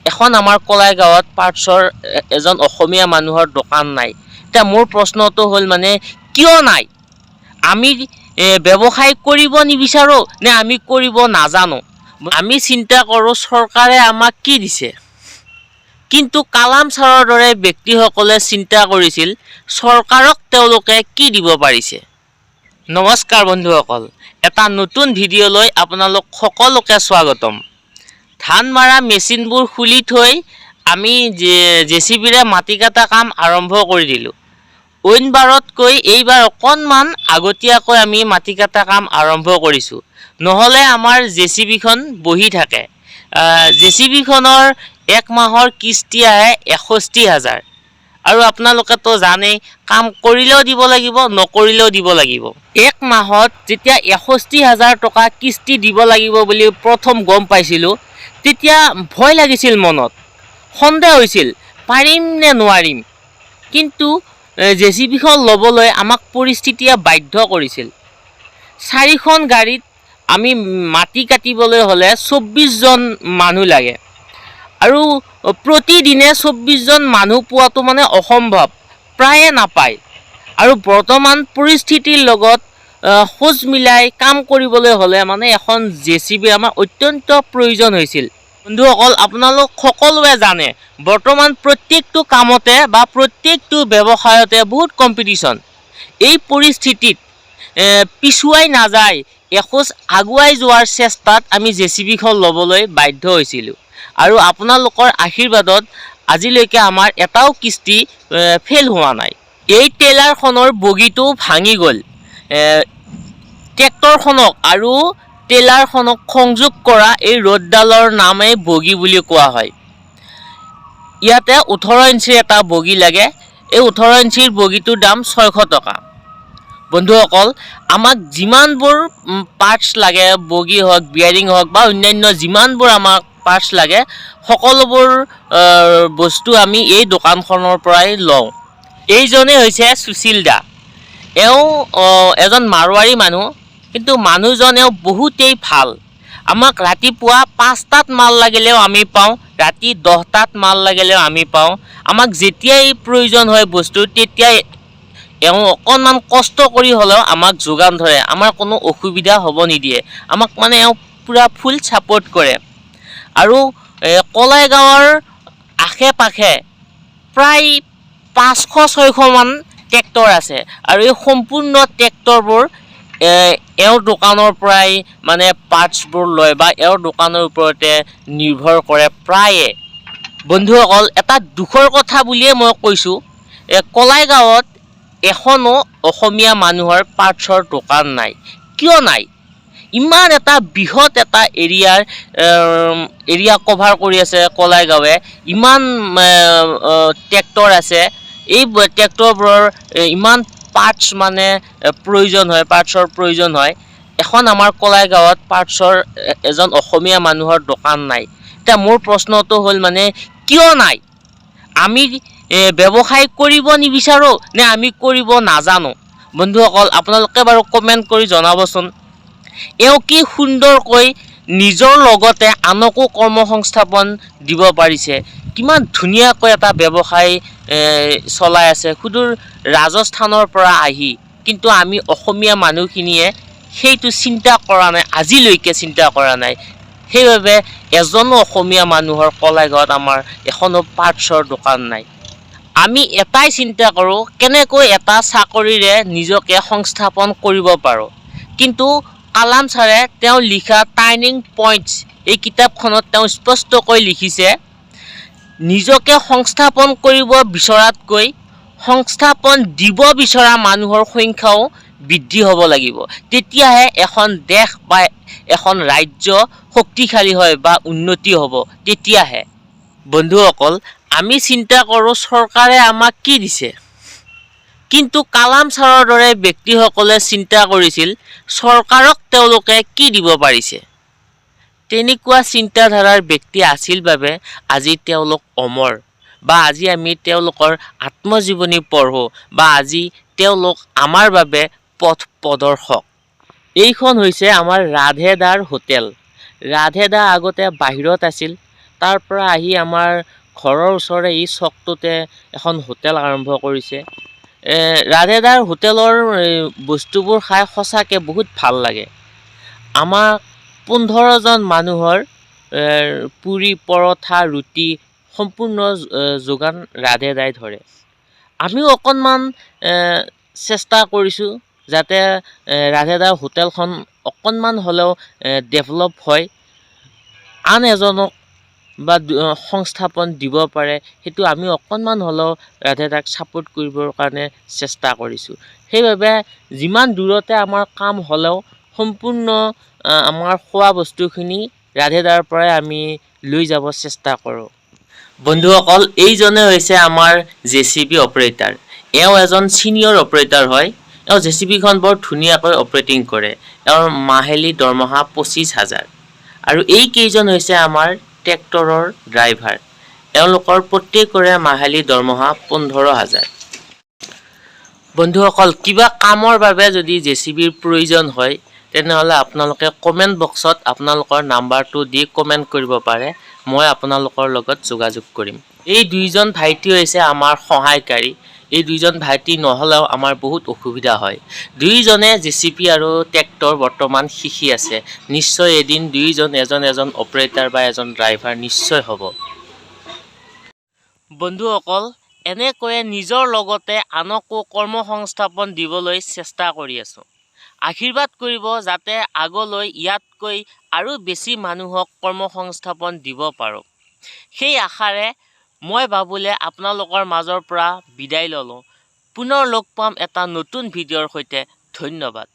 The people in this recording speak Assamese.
এখন আমাৰ কলাই গাঁৱত পাৰ্টছৰ এজন অসমীয়া মানুহৰ দোকান নাই। এতিয়া মোৰ প্ৰশ্নটো হ'ল মানে কিয় নাই? আমি ব্যৱসায় কৰিব নিবিচাৰোঁ নে আমি কৰিব নাজানো? আমি চিন্তা কৰোঁ চৰকাৰে আমাক কি দিছে, কিন্তু কালাম ছাৰৰ দৰে ব্যক্তিসকলে চিন্তা কৰিছিল চৰকাৰক তেওঁলোকে কি দিব পাৰিছে। নমস্কাৰ বন্ধুসকল, এটা নতুন ভিডিঅ'লৈ আপোনালোক সকলোকে স্বাগতম। ধান মৰা মেচিনবোৰ খুলি থৈ আমি জেচিবিৰে মাটি কাটা কাম আৰম্ভ কৰি দিলোঁ। অইনবাৰতকৈ এইবাৰ অকণমান আগতীয়াকৈ আমি মাটি কাটা কাম আৰম্ভ কৰিছোঁ, নহ'লে আমাৰ জেচিবিখন বহি থাকে। জেচিবিখনৰ এক মাহৰ কিস্তি আহে ৬১,০০০ আৰু আপোনালোকেতো জানেই কাম কৰিলেও দিব লাগিব, নকৰিলেও দিব লাগিব। এক মাহত যেতিয়া ৬১,০০০ টকা কিস্তি দিব লাগিব বুলি প্ৰথম গম পাইছিলোঁ, তেতিয়া ভয় লাগিছিল, মনত সন্দেহ হৈছিল পাৰিম নে নোৱাৰিম। কিন্তু জেচিবিখন ল'বলৈ আমাক পৰিস্থিতিয়ে বাধ্য কৰিছিল। 4খন গাড়ীত আমি মাটি কাটিবলৈ হ'লে ২৪জন মানুহ লাগে আৰু প্ৰতিদিনে ২৪জন মানুহ পোৱাটো মানে অসম্ভৱ, প্ৰায়ে নাপায়। আৰু বৰ্তমান পৰিস্থিতিৰ লগত খোজ মিলাই কাম কৰিবলৈ হ'লে মানে এখন জেচিবি আমাৰ অত্যন্ত প্ৰয়োজন হৈছিল। বন্ধুসকল, আপোনালোক সকলোৱে জানে বৰ্তমান প্ৰত্যেকটো কামতে বা প্ৰত্যেকটো ব্যৱসায়তে বহুত কম্পিটিশ্যন। এই পৰিস্থিতিত পিছুৱাই নাযায় এখোজ আগুৱাই যোৱাৰ চেষ্টাত আমি জেচিবিখন ল'বলৈ বাধ্য হৈছিলোঁ। আৰু আপোনালোকৰ আশীৰ্বাদত আজিলৈকে আমাৰ এটাও কিস্তি ফেইল হোৱা নাই। এই ট্ৰেইলাৰখনৰ বগীটো ভাঙি গ'ল। ট্ৰেক্টৰখনক আৰু ট্ৰেইলাৰখনক সংযোগ কৰা এই ৰ'দডালৰ নামেই বগী বুলি কোৱা হয়। ইয়াতে 18 ইঞ্চিৰ এটা বগী লাগে। এই 18 ইঞ্চিৰ বগীটোৰ দাম 600 টকা। বন্ধুসকল, আমাক যিমানবোৰ পাৰ্টছ লাগে, বগী হওক, বিয়াৰিং হওক বা অন্যান্য যিমানবোৰ আমাক পাৰ্টছ লাগে, সকলোবোৰ বস্তু আমি এই দোকানখনৰ পৰাই লওঁ। এইজনে হৈছে সুশীল দা। এওঁ এজন মাৰোৱাৰী মানুহ, কিন্তু মানুহজন এওঁ বহুতেই ভাল। আমাক ৰাতিপুৱা 5টাত মাল লাগিলেও আমি পাওঁ, ৰাতি 10টাত মাল লাগিলেও আমি পাওঁ। আমাক যেতিয়াই প্ৰয়োজন হয় বস্তু, তেতিয়াই এওঁ অকণমান কষ্ট কৰি হ'লেও আমাক যোগান ধৰে, আমাৰ কোনো অসুবিধা হ'ব নিদিয়ে। আমাক মানে এওঁ পূৰা ফুল ছাপোৰ্ট কৰে। আৰু কলাই গাঁৱৰ আশে পাশে প্ৰায় 500-600মান ট্ৰেক্টৰ আছে আৰু এই সম্পূৰ্ণ ট্ৰেক্টৰবোৰ এওঁৰ দোকানৰ পৰাই মানে পাৰ্টছবোৰ লয় বা এওঁৰ দোকানৰ ওপৰতে নিৰ্ভৰ কৰে প্ৰায়ে। বন্ধুসকল, এটা দুখৰ কথা বুলিয়ে মই কৈছোঁ, কলাই গাঁৱত এখনো অসমীয়া মানুহৰ পাৰ্টছৰ দোকান নাই। কিয় নাই? ইমান এটা বৃহৎ এটা এৰিয়া কভাৰ কৰি আছে কলাই গাঁৱে, ইমান ট্ৰেক্টৰ আছে। এই ট্ৰেক্টৰবোৰৰ ইমান পাৰ্টছ মানে পাৰ্টছৰ প্ৰয়োজন হয়। এখন আমাৰ কলাই গাঁৱত পাৰ্টছৰ এজন অসমীয়া মানুহৰ দোকান নাই। এতিয়া মোৰ প্ৰশ্নটো হ'ল মানে কিয় নাই? আমি ব্যৱসায় কৰিব নিবিচাৰোঁ নে আমি কৰিব নাজানো? বন্ধুসকল, আপোনালোকে বাৰু কমেণ্ট কৰি জনাবচোন। এওঁ কি সুন্দৰকৈ নিজৰ লগতে আনকো কৰ্মসংস্থাপন দিব পাৰিছে, কিমান ধুনীয়াকৈ এটা ব্যৱসায় চলাই আছে সুদূৰ ৰাজস্থানৰ পৰা আহি। কিন্তু আমি অসমীয়া মানুহখিনিয়ে সেইটো চিন্তা কৰা নাই, আজিলৈকে চিন্তা কৰা নাই। সেইবাবে এজনো অসমীয়া মানুহৰ কলাই গাঁৱত আমাৰ এখনো পাৰ্টছৰ দোকান নাই। আমি এটাই চিন্তা কৰোঁ, কেনেকৈ এটা চাকৰিৰে নিজকে সংস্থাপন কৰিব পাৰোঁ। কিন্তু কালাম ছাৰে তেওঁ লিখা টাৰ্ণিং পইণ্টছ এই কিতাপখনত তেওঁ স্পষ্টকৈ লিখিছে, নিজকে সংস্থাপন কৰিব বিচৰাতকৈ সংস্থাপন দিব বিচৰা মানুহৰ সংখ্যাও বৃদ্ধি হ'ব লাগিব। তেতিয়াহে এখন দেশ বা এখন ৰাজ্য শক্তিশালী হয় বা উন্নতি হ'ব, তেতিয়াহে। বন্ধুসকল, আমি চিন্তা কৰোঁ চৰকাৰে আমাক কি দিছে, কিন্তু কালাম ছাৰৰ দৰে ব্যক্তিসকলে চিন্তা কৰিছিল চৰকাৰক তেওঁলোকে কি দিব পাৰিছে। তেনেকুৱা চিন্তাধাৰাৰ ব্যক্তি আছিল বাবে আজি তেওঁলোক অমৰ, বা আজি আমি তেওঁলোকৰ আত্মজীৱনী পঢ়োঁ, বা আজি তেওঁলোক আমাৰ বাবে পথ প্ৰদৰ্শক। এইখন হৈছে আমাৰ ৰাধেদাৰ হোটেল। ৰাধেদা আগতে বাহিৰত আছিল, তাৰ পৰা আহি আমাৰ ঘৰৰ ওচৰৰে এই চকটোতে এখন হোটেল আৰম্ভ কৰিছে। ৰাধেদাৰ হোটেলৰ বস্তুবোৰ খাই সঁচাকৈ বহুত ভাল লাগে। আমাক 15জন মানুহৰ পুৰি পৰঠা ৰুটি সম্পূৰ্ণ যোগান ৰাধেদাই ধৰে। আমিও অকণমান চেষ্টা কৰিছোঁ যাতে ৰাধেদাৰ হোটেলখন অকণমান হ'লেও ডেভেলপ হয়, আন এজনক বা সংস্থাপন দিব পাৰে, সেইটো আমি অকণমান হ'লেও ৰাধেদাক ছাপোৰ্ট কৰিবৰ কাৰণে চেষ্টা কৰিছোঁ। সেইবাবে যিমান দূৰতে আমাৰ কাম হ'লেও সম্পূৰ্ণ আমাৰ খোৱা বস্তুখিনি ৰাধেদাৰ পৰাই আমি লৈ যাব চেষ্টা কৰোঁ। বন্ধুসকল, এইজনে হৈছে আমাৰ JCB অপাৰেটাৰ। এওঁ এজন ছিনিয়ৰ অপাৰেটাৰ হয়। এওঁ JCBখন বৰ ধুনীয়াকৈ অপাৰেটিং কৰে। এওঁৰ মাহিলী দৰমহা 25,000। আৰু এইকেইজন হৈছে আমাৰ ট্ৰেক্টৰৰ ড্ৰাইভাৰ। এওঁলোকৰ প্ৰত্যেকৰে মাহিলী দৰমহা 15,000। বন্ধুসকল, কিবা কামৰ বাবে যদি JCBৰ প্ৰয়োজন হয় তেনেহ'লে আপোনালোকে কমেণ্ট বক্সত আপোনালোকৰ নাম্বাৰটো দি কমেণ্ট কৰিব পাৰে। মই আপোনালোকৰ লগত যোগাযোগ কৰিম। এই দুইজন ভাইটি হৈছে আমাৰ সহায়কাৰী। এই দুইজন ভাইটি নহ'লেও আমাৰ বহুত অসুবিধা হয়। দুইজনে JCB আৰু ট্ৰেক্টৰ বৰ্তমান শিকি আছে। নিশ্চয় এদিন দুইজন এজন অপাৰেটাৰ বা এজন ড্ৰাইভাৰ নিশ্চয় হ'ব। বন্ধুসকল, এনেকৈয়ে নিজৰ লগতে আনকো কৰ্মসংস্থাপন দিবলৈ চেষ্টা কৰি আছোঁ। আশীৰ্বাদ কৰিব যাতে আগলৈ ইয়াতকৈ আৰু বেছি মানুহক কৰ্মসংস্থাপন দিব পাৰোঁ। সেই আশাৰে মই বাবুলে আপোনালোকৰ মাজৰ পৰা বিদায় ল'লোঁ। পুনৰ লগ পাম এটা নতুন ভিডিঅ'ৰ সৈতে। ধন্যবাদ।